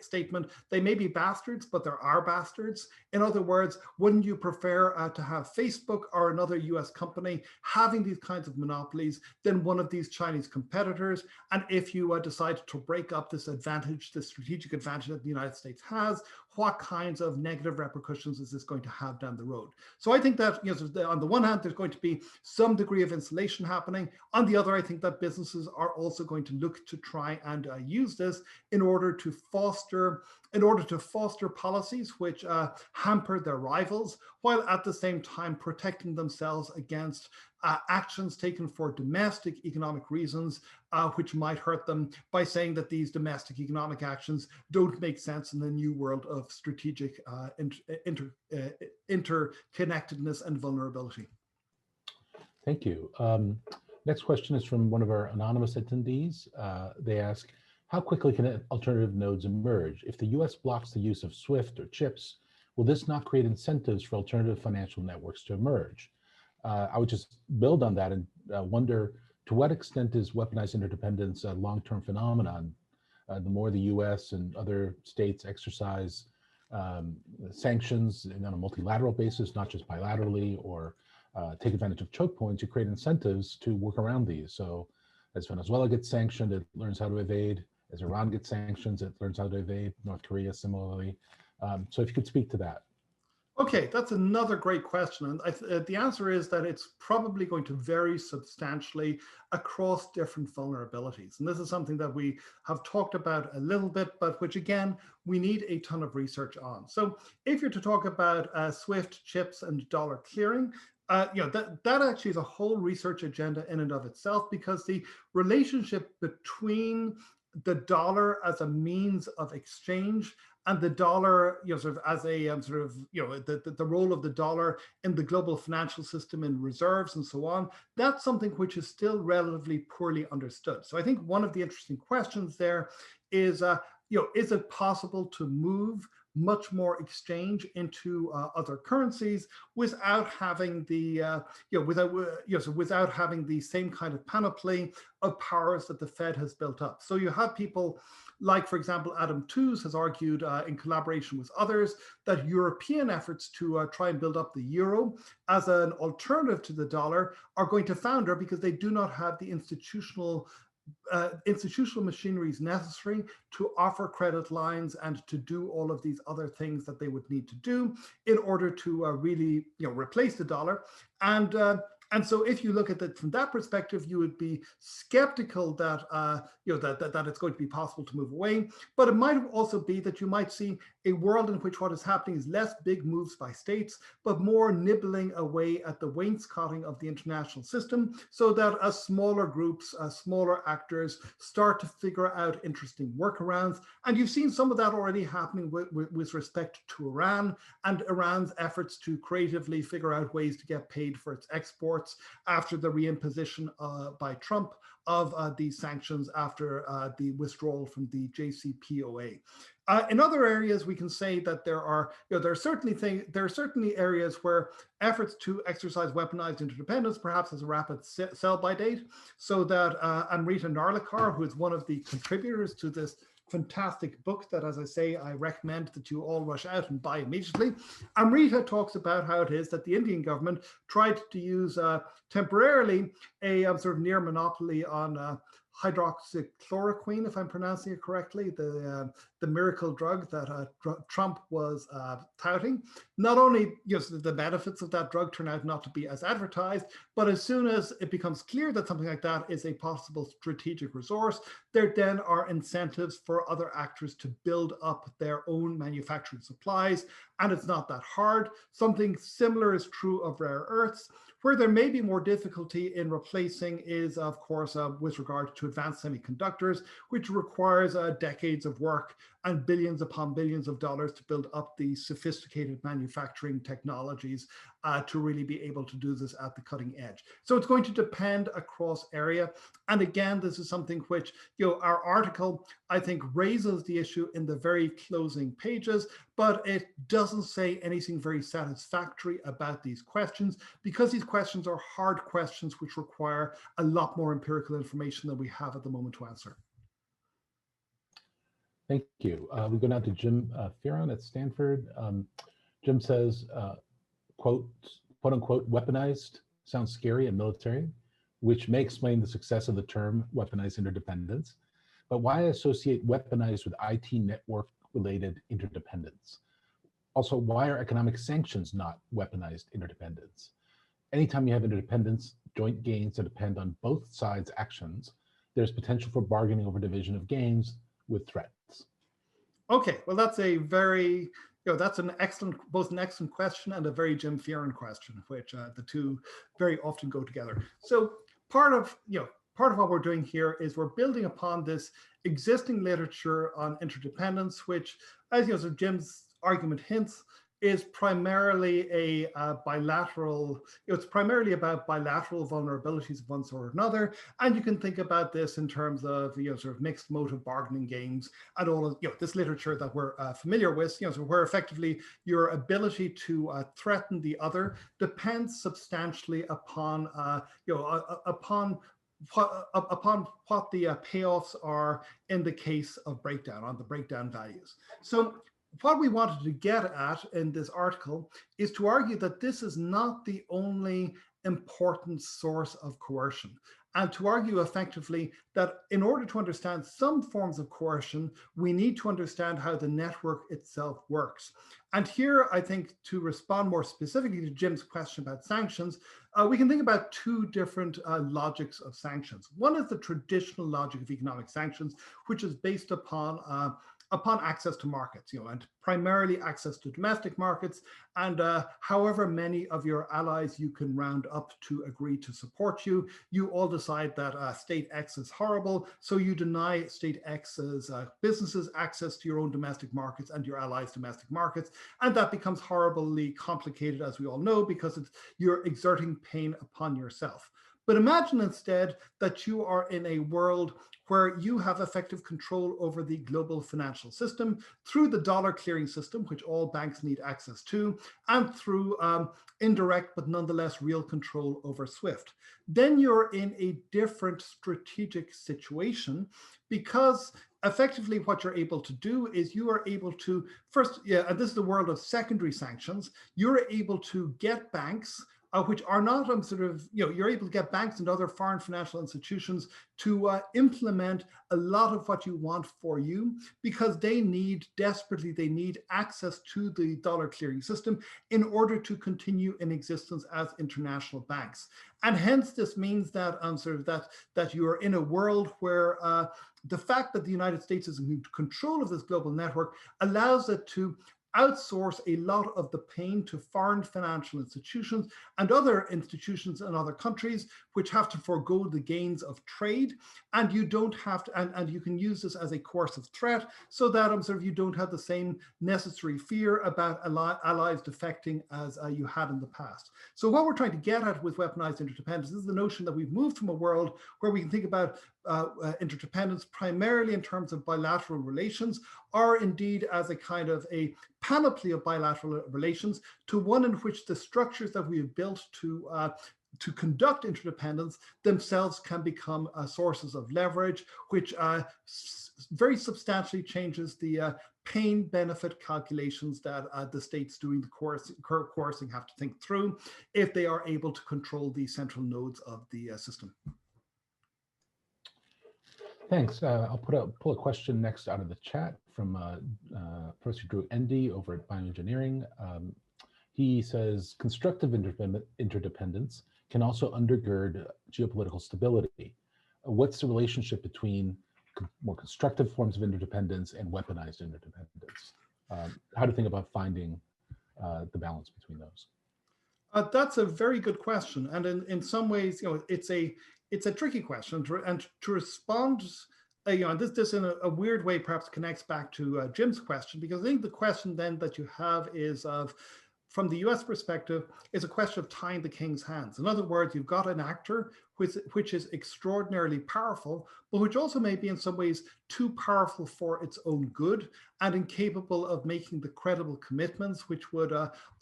statement. They may be bastards, but there are bastards. In other words, wouldn't you prefer to have Facebook or another US company having these kinds of monopolies than one of these Chinese competitors? And if you decide to break up this advantage, this strategic advantage that the United States has, what kinds of negative repercussions is this going to have down the road? So I think that, on the one hand, there's going to be some degree of insulation happening. On the other, I think that businesses are also going to look to try and use this in order to foster policies which hamper their rivals, while at the same time protecting themselves against actions taken for domestic economic reasons, which might hurt them, by saying that these domestic economic actions don't make sense in the new world of strategic interconnectedness and vulnerability. Thank you. Next question is from one of our anonymous attendees. They ask, how quickly can alternative nodes emerge? If the US blocks the use of SWIFT or chips, will this not create incentives for alternative financial networks to emerge? I would just build on that and wonder, to what extent is weaponized interdependence a long-term phenomenon? The more the US and other states exercise sanctions on a multilateral basis, not just bilaterally, or take advantage of choke points, you create incentives to work around these. So as Venezuela gets sanctioned, it learns how to evade. As Iran gets sanctions, it learns how to evade. North Korea similarly. So if you could speak to that. Okay, that's another great question. And the answer is that it's probably going to vary substantially across different vulnerabilities. And this is something that we have talked about a little bit, but which again, we need a ton of research on. So if you're to talk about SWIFT, chips, and dollar clearing, that actually is a whole research agenda in and of itself, because the relationship between the dollar as a means of exchange and the dollar, sort of as a the role of the dollar in the global financial system and reserves and so on, that's something which is still relatively poorly understood. So I think one of the interesting questions there is, is it possible to move much more exchange into other currencies without having the without having the same kind of panoply of powers that the Fed has built up. So you have people like, for example, Adam Tooze has argued in collaboration with others that European efforts to try and build up the euro as an alternative to the dollar are going to founder because they do not have the institutional machineries necessary to offer credit lines and to do all of these other things that they would need to do in order to really replace the dollar. And so if you look at it from that perspective, you would be skeptical that that it's going to be possible to move away. But it might also be that you might see a world in which what is happening is less big moves by states, but more nibbling away at the wainscoting of the international system, so that as smaller groups, smaller actors start to figure out interesting workarounds. And you've seen some of that already happening with respect to Iran and Iran's efforts to creatively figure out ways to get paid for its exports after the reimposition by Trump of these sanctions after the withdrawal from the JCPOA. In other areas, we can say that there are certainly areas where efforts to exercise weaponized interdependence perhaps has a rapid sell-by date, so that Amrita Narlikar, who is one of the contributors to this fantastic book that, as I say, I recommend that you all rush out and buy immediately. Amrita talks about how it is that the Indian government tried to use temporarily a sort of near monopoly on hydroxychloroquine, if I'm pronouncing it correctly, the miracle drug that Trump was touting. Not only the benefits of that drug turn out not to be as advertised, but as soon as it becomes clear that something like that is a possible strategic resource, there then are incentives for other actors to build up their own manufactured supplies, and it's not that hard. Something similar is true of rare earths. Where there may be more difficulty in replacing is, of course, with regard to advanced semiconductors, which requires decades of work and billions upon billions of dollars to build up the sophisticated manufacturing technologies to really be able to do this at the cutting edge. So it's going to depend across area. And again, this is something which, our article, I think, raises the issue in the very closing pages, but it doesn't say anything very satisfactory about these questions, because these questions are hard questions which require a lot more empirical information than we have at the moment to answer. Thank you. We go now to Jim Farrell at Stanford. Jim says, quote unquote, weaponized sounds scary and military, which may explain the success of the term weaponized interdependence. But why associate weaponized with IT network related interdependence? Also, why are economic sanctions not weaponized interdependence? Anytime you have interdependence, joint gains that depend on both sides' actions, there's potential for bargaining over division of gains with threats. Okay, well, that's a very, that's an excellent, both an excellent question and a very Jim Fearon question, which the two very often go together. So part of what we're doing here is we're building upon this existing literature on interdependence, which, as Jim's argument hints, is primarily a bilateral, it's primarily about bilateral vulnerabilities of one sort or another. And you can think about this in terms of, sort of mixed motive bargaining games and all of, this literature that we're familiar with, so where effectively your ability to threaten the other depends substantially upon, upon what the payoffs are in the case of breakdown, on the breakdown values. So what we wanted to get at in this article is to argue that this is not the only important source of coercion, and to argue effectively that in order to understand some forms of coercion, we need to understand how the network itself works. And here, I think, to respond more specifically to Jim's question about sanctions, we can think about two different logics of sanctions. One is the traditional logic of economic sanctions, which is based upon access to markets, and primarily access to domestic markets, and however many of your allies you can round up to agree to support you, you all decide that state X is horrible, so you deny state X's businesses access to your own domestic markets and your allies' domestic markets, and that becomes horribly complicated, as we all know, because you're exerting pain upon yourself. But imagine instead that you are in a world where you have effective control over the global financial system through the dollar clearing system, which all banks need access to, and through indirect but nonetheless real control over SWIFT. Then you're in a different strategic situation, because effectively what you're able to do is you are able to, first, and this is the world of secondary sanctions, you're able to get banks which are not you're able to get banks and other foreign financial institutions to implement a lot of what you want for you, because they desperately need access to the dollar clearing system in order to continue in existence as international banks. And hence this means that that you are in a world where the fact that the United States is in control of this global network allows it to outsource a lot of the pain to foreign financial institutions and other institutions in other countries, which have to forego the gains of trade. And you don't have to, and you can use this as a coercive threat, so that you don't have the same necessary fear about allies defecting as you had in the past. So what we're trying to get at with weaponized interdependence is the notion that we've moved from a world where we can think about interdependence primarily in terms of bilateral relations, or indeed as a kind of a panoply of bilateral relations, to one in which the structures that we have built to conduct interdependence themselves can become sources of leverage, which very substantially changes the pain-benefit calculations that the states doing the coercing have to think through if they are able to control the central nodes of the system. Thanks. I'll pull a question next out of the chat from Professor Drew Endy over at Bioengineering. He says, constructive interdependence can also undergird geopolitical stability. What's the relationship between more constructive forms of interdependence and weaponized interdependence? How to think about finding the balance between those? That's a very good question, and in some ways, it's a tricky question, and to respond, and this in a weird way perhaps connects back to Jim's question, because I think the question then that you have is from the US perspective, is a question of tying the king's hands. In other words, you've got an actor which is extraordinarily powerful, but which also may be in some ways too powerful for its own good and incapable of making the credible commitments which would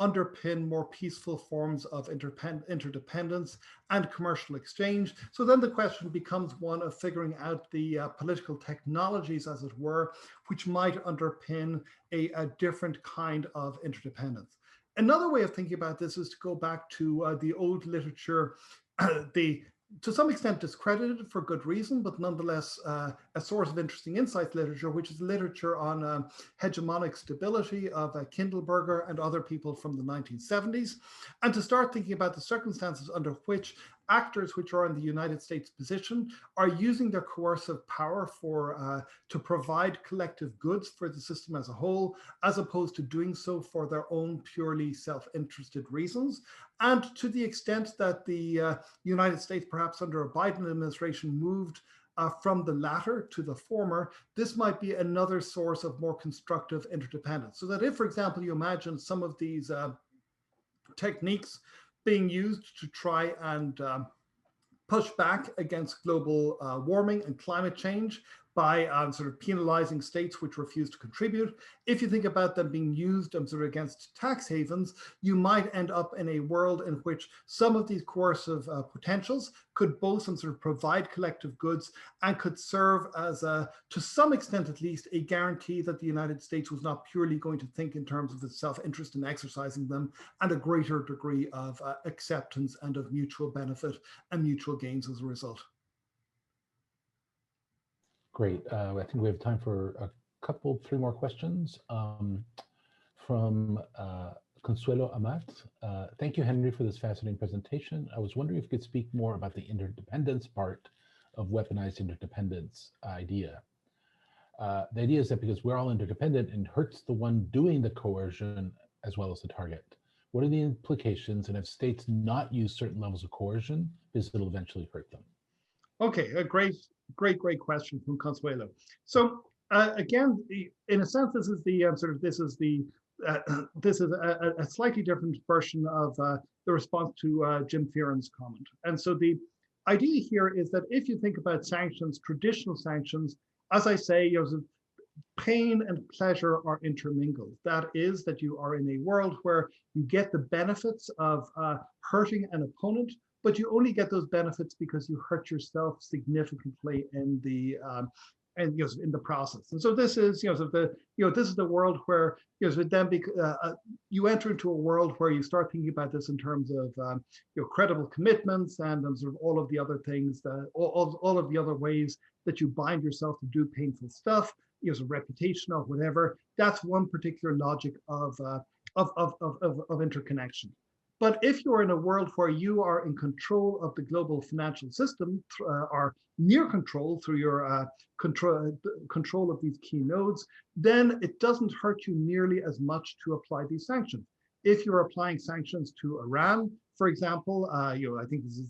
underpin more peaceful forms of interdependence and commercial exchange. So then the question becomes one of figuring out the political technologies, as it were, which might underpin a different kind of interdependence. Another way of thinking about this is to go back to the old literature, to some extent discredited for good reason, but nonetheless a source of interesting insights literature, which is literature on hegemonic stability of Kindleberger and other people from the 1970s, and to start thinking about the circumstances under which actors which are in the United States position are using their coercive power to provide collective goods for the system as a whole, as opposed to doing so for their own purely self-interested reasons. And to the extent that the United States, perhaps under a Biden administration, moved from the latter to the former, this might be another source of more constructive interdependence. So that if, for example, you imagine some of these techniques being used to try and push back against global warming and climate change by sort of penalizing states which refuse to contribute. If you think about them being used sort of against tax havens, you might end up in a world in which some of these coercive potentials could both sort of provide collective goods and could serve as to some extent at least, a guarantee that the United States was not purely going to think in terms of its self-interest in exercising them, and a greater degree of acceptance and of mutual benefit and mutual gains as a result. Great. I think we have time for three more questions. From Consuelo Amat. Thank you, Henry, for this fascinating presentation. I was wondering if you could speak more about the interdependence part of weaponized interdependence idea. The idea is that because we're all interdependent, it hurts the one doing the coercion as well as the target. What are the implications, and if states not use certain levels of coercion, because it'll eventually hurt them? Okay, a great question from Consuelo. So again, in a sense, this is the this is a slightly different version of the response to Jim Fearon's comment. And so the idea here is that if you think about sanctions, traditional sanctions, as I say, pain and pleasure are intermingled. That is, that you are in a world where you get the benefits of hurting an opponent, but you only get those benefits because you hurt yourself significantly in the in the process. And so this is this is the world where then you enter into a world where you start thinking about this in terms of credible commitments and sort of all of the other things, all of the other ways that you bind yourself to do painful stuff, reputation or whatever. That's one particular logic of interconnection. But if you're in a world where you are in control of the global financial system, or near control through your control of these key nodes, then it doesn't hurt you nearly as much to apply these sanctions. If you're applying sanctions to Iran, for example, I think this is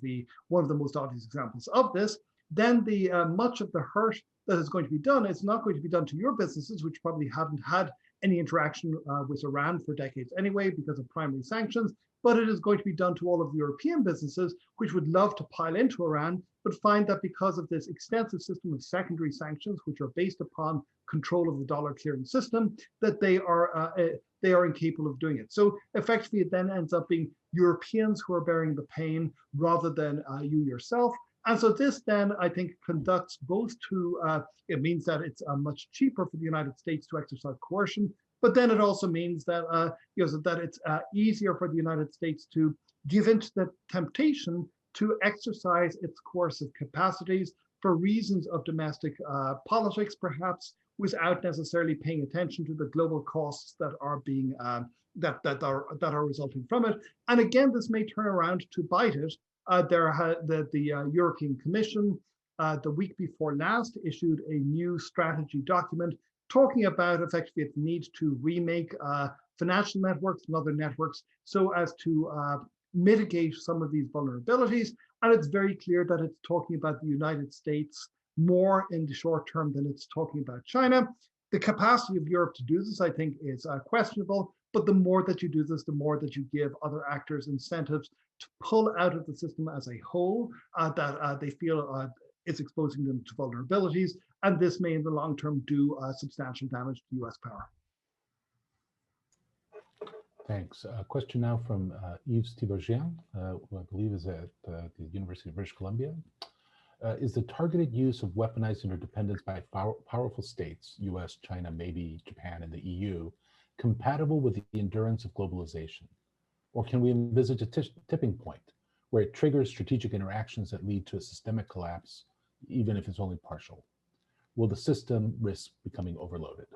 one of the most obvious examples of this, then the much of the hurt that is going to be done is not going to be done to your businesses, which probably haven't had any interaction with Iran for decades anyway because of primary sanctions, but it is going to be done to all of the European businesses, which would love to pile into Iran, but find that because of this extensive system of secondary sanctions, which are based upon control of the dollar clearing system, that they are incapable of doing it. So effectively, it then ends up being Europeans who are bearing the pain rather than you yourself. And so this then, I think, conducts both to, it means that it's much cheaper for the United States to exercise coercion, but then it also means that, that it's easier for the United States to give into the temptation to exercise its coercive capacities for reasons of domestic politics, perhaps, without necessarily paying attention to the global costs that are being that are resulting from it. And again, this may turn around to bite it. The European Commission, the week before last, issued a new strategy document talking about effectively its need to remake financial networks and other networks so as to mitigate some of these vulnerabilities. And it's very clear that it's talking about the United States more in the short term than it's talking about China. The capacity of Europe to do this, I think, is questionable. But the more that you do this, the more that you give other actors incentives to pull out of the system as a whole that they feel is exposing them to vulnerabilities. And this may, in the long term, do substantial damage to US power. Thanks. A question now from Yves Thibault-Jean, who I believe is at the University of British Columbia. Is the targeted use of weaponized interdependence by powerful states, US, China, maybe Japan, and the EU, compatible with the endurance of globalization? Or can we envisage a tipping point where it triggers strategic interactions that lead to a systemic collapse, even if it's only partial? Will the system risk becoming overloaded?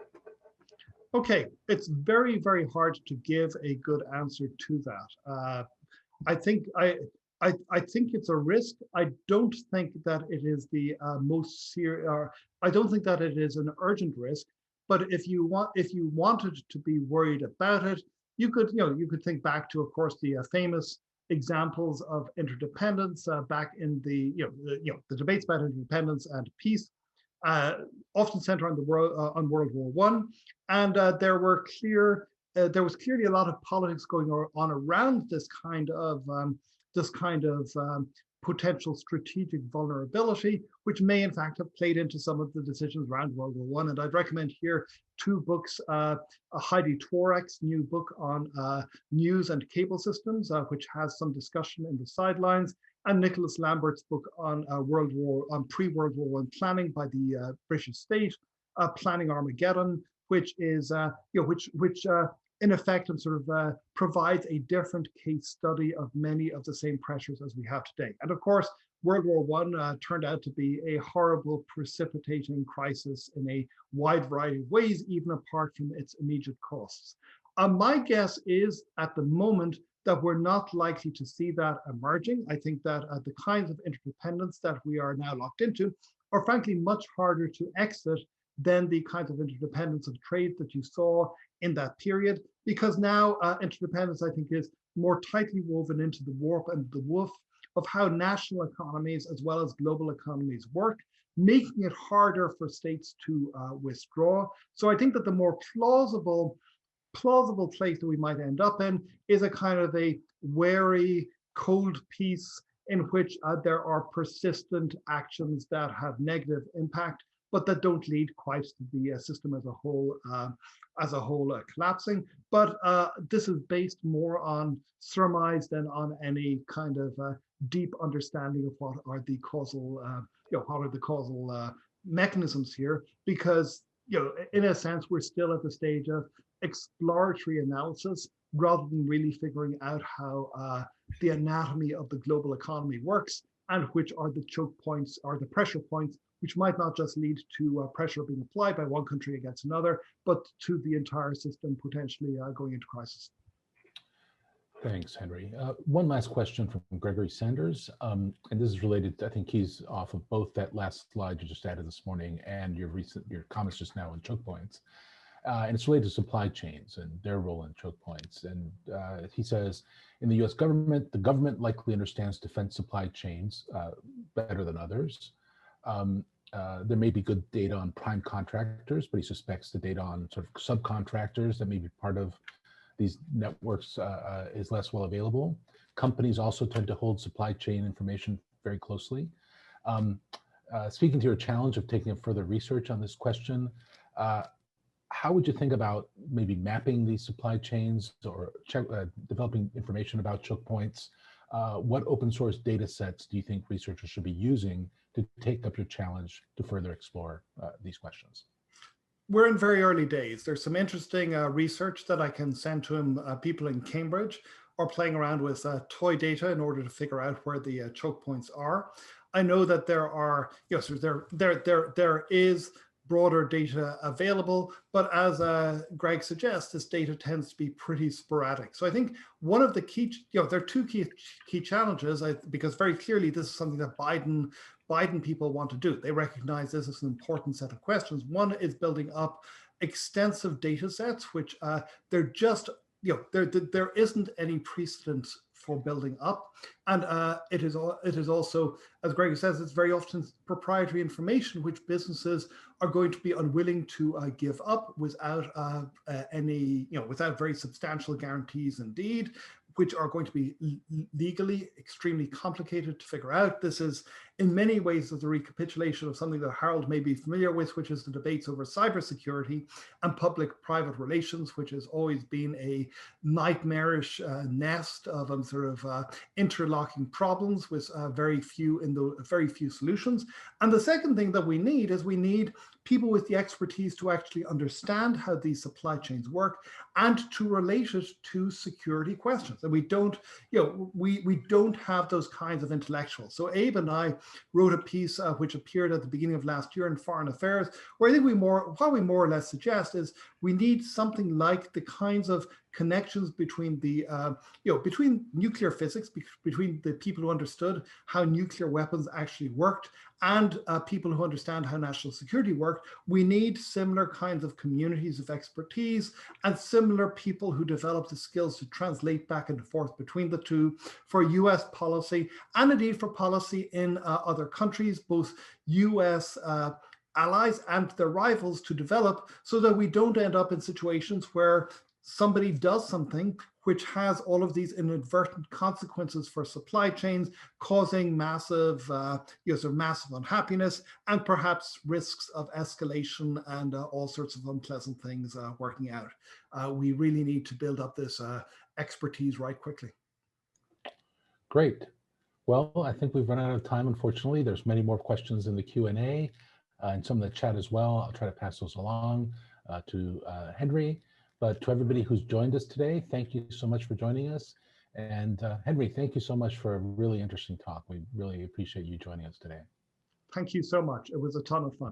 Okay, it's very, very hard to give a good answer to that. I think it's a risk. I don't think that it is the most serious. I don't think that it is an urgent risk. But if you wanted to be worried about it, you could think back to, of course, the famous examples of interdependence back in the, the debates about interdependence and peace, often centered on the on World War One, and there was clearly a lot of politics going on around this kind of potential strategic vulnerability, which may in fact have played into some of the decisions around World War One. And I'd recommend here two books, Heidi Tworek's new book on news and cable systems, which has some discussion in the sidelines, and Nicholas Lambert's book on pre-World War One planning by the British state, Planning Armageddon, which is which in effect and sort of provides a different case study of many of the same pressures as we have today. And of course, World War One turned out to be a horrible, precipitating crisis in a wide variety of ways, even apart from its immediate costs. My guess is at the moment that we're not likely to see that emerging. I think that the kinds of interdependence that we are now locked into are frankly much harder to exit than the kinds of interdependence of trade that you saw in that period, because now interdependence, I think, is more tightly woven into the warp and the woof of how national economies as well as global economies work, making it harder for states to withdraw. So I think that the more plausible place that we might end up in is a kind of a wary, cold peace in which there are persistent actions that have negative impact, but that don't lead quite to the system as a whole collapsing. But this is based more on surmise than on any kind of deep understanding of what are the causal, mechanisms here, because in a sense we're still at the stage of exploratory analysis rather than really figuring out how the anatomy of the global economy works and which are the choke points or the pressure points which might not just lead to pressure being applied by one country against another, but to the entire system potentially going into crisis. Thanks, Henry. One last question from Gregory Sanders, and this is related, I think he's off of both that last slide you just added this morning and your comments just now on choke points. And it's related to supply chains and their role in choke points. And he says, in the US government, the government likely understands defense supply chains better than others. There may be good data on prime contractors, but he suspects the data on sort of subcontractors that may be part of these networks is less well available. Companies also tend to hold supply chain information very closely. Speaking to your challenge of taking up further research on this question, how would you think about maybe mapping these supply chains or developing information about choke points? What open source data sets do you think researchers should be using to take up your challenge to further explore these questions? We're in very early days. There's some interesting research that I can send to him. People in Cambridge are playing around with toy data in order to figure out where the choke points are. I know that there are, so there is broader data available, but as Greg suggests, this data tends to be pretty sporadic. So I think one of the key, there are two key challenges, because very clearly this is something that Biden people want to do. They recognize this as an important set of questions. One is building up extensive data sets, which they're just, there isn't any precedent for building up. And it is also, as Greg says, it's very often proprietary information which businesses are going to be unwilling to give up without without very substantial guarantees indeed, which are going to be legally extremely complicated to figure out. This is in many ways is a recapitulation of something that Harold may be familiar with, which is the debates over cybersecurity and public-private relations, which has always been a nightmarish nest of interlocking problems with very few solutions. And the second thing that we need is we need people with the expertise to actually understand how these supply chains work and to relate it to security questions. And we don't, we don't have those kinds of intellectuals. So Abe and I wrote a piece which appeared at the beginning of last year in Foreign Affairs, where I think what we more or less suggest is we need something like the kinds of connections between the, between nuclear physics, between the people who understood how nuclear weapons actually worked and people who understand how national security worked. We need similar kinds of communities of expertise and similar people who develop the skills to translate back and forth between the two for US policy and indeed for policy in other countries, both US allies and their rivals, to develop, so that we don't end up in situations where somebody does something which has all of these inadvertent consequences for supply chains, causing massive, massive unhappiness and perhaps risks of escalation and all sorts of unpleasant things working out. We really need to build up this expertise right quickly. Great. Well, I think we've run out of time, unfortunately. There's many more questions in the Q&A and some in the chat as well. I'll try to pass those along to Henry. But to everybody who's joined us today, thank you so much for joining us. And Henry, thank you so much for a really interesting talk. We really appreciate you joining us today. Thank you so much. It was a ton of fun.